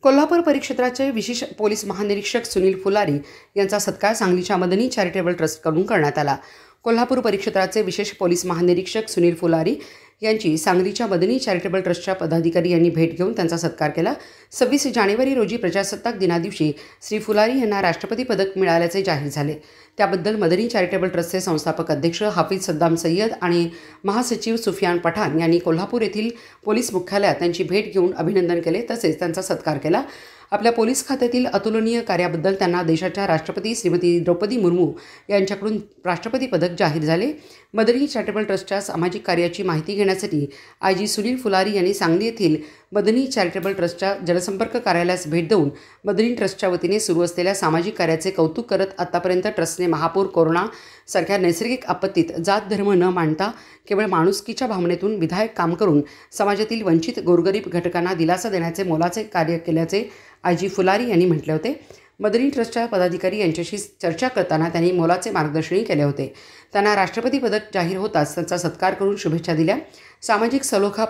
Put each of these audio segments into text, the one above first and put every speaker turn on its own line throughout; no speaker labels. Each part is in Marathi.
कोल्हापूर परिक्षेत्राचे विशेष पोलीस महानिरीक्षक सुनील फुलारी यांचा सत्कार सांगलीच्या मदनी चॅरिटेबल ट्रस्टकडून करण्यात आला। कोल्हापूर परिक्षेत्राचे विशेष पोलीस महानिरीक्षक सुनील फुलारी यांची सांगलीच्या मदनी चॅरिटेबल ट्रस्टच्या पदाधिकारी यांनी भेट घेऊन त्यांचा सत्कार केला। 26 जानेवारी रोजी प्रजासत्ताक दिनादिवशी श्री फुलारी यांना राष्ट्रपती पदक मिळाल्याचे जाहीर झाले। त्याबद्दल मदनी चॅरिटेबल ट्रस्टचे संस्थापक अध्यक्ष हाफिज सद्दाम सय्यद आणि महासचिव सुफियान पठाण यांनी कोल्हापूर येथील पोलीस मुख्यालयात त्यांची भेट घेऊन अभिनंदन केले, तसेच त्यांचा सत्कार केला। आपल्या पोलीस खात्यातील अतुलनीय कार्याबद्दल त्यांना देशाच्या राष्ट्रपती श्रीमती द्रौपदी मुर्मू यांच्याकडून राष्ट्रपती पदक जाहीर झाले। मदनी चॅरिटेबल ट्रस्टच्या सामाजिक कार्याची माहिती घेण्यासाठी आयजी सुनील फुलारी यांनी सांगली येथील मदनी चॅरिटेबल ट्रस्टच्या जनसंपर्क कार्यालयास भेट देऊन मदनी ट्रस्टच्या वतीने सुरू असलेल्या सामाजिक कार्याचे कौतुक करत आतापर्यंत ट्रस्टने महापूर, कोरोना सारख्या नैसर्गिक आपत्तीत जात धर्म न मानता केवळ माणुसकीच्या भावनेतून विधायक काम करून समाजातील वंचित गोरगरीब घटकांना दिलासा देण्याचे मोलाचे कार्य केल्याचे आयजी फुलारी यांनी म्हटले होते। मदनी ट्रस्टच्या पदाधिकारी यांच्याशी चर्चा करताना त्यांनी मोलाचे मार्गदर्शनही केले होते। त्यांना राष्ट्रपती पदक जाहीर होताच त्यांचा सत्कार करून शुभेच्छा दिल्या। सामाजिक सलोखा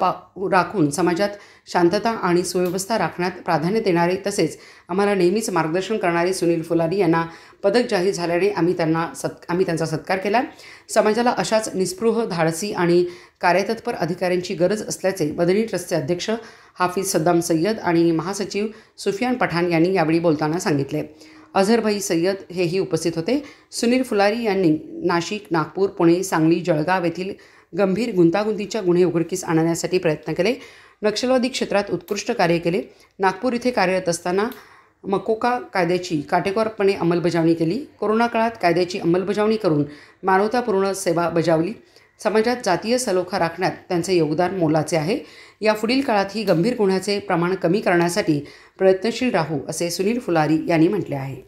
राखून समाजात शांतता आणि सुव्यवस्था राखण्यात प्राधान्य देणारे तसेच आम्हाला नेहमीच मार्गदर्शन करणारे सुनील फुलारी यांना पदक जाहीर झाल्याने आम्ही त्यांचा सत्कार केला। समाजाला अशाच निस्पृह, धाडसी आणि कार्यतत्पर अधिकाऱ्यांची गरज असल्याचे मदनी ट्रस्टचे अध्यक्ष हाफिज सद्दाम सय्यद आणि महासचिव सुफियान पठाण यांनी यावेळी बोलताना सांगितले। अझहरभाई सय्यद हेही उपस्थित होते। सुनील फुलारी यांनी नाशिक, नागपूर, पुणे, सांगली, जळगाव येथील गंभीर गुंतागुंतीच्या गुन्हे उघडकीस आणण्यासाठी प्रयत्न केले। नक्षलवादी क्षेत्रात उत्कृष्ट कार्य केले। नागपूर येथे कार्यरत असताना मकोका कायद्याची काटेकोरपणे अंमलबजावणी केली। कोरोना काळात कायद्याची अंमलबजावणी करून मानवतापूर्ण सेवा बजावली। समाजात जातीय सलोखा राखण्यात त्यांचे योगदान मोलाचे आहे। यापुढील काळातही गंभीर गुन्ह्याचे प्रमाण कमी करण्यासाठी प्रयत्नशील राहू असे सुनील फुलारी यांनी म्हटले आहे।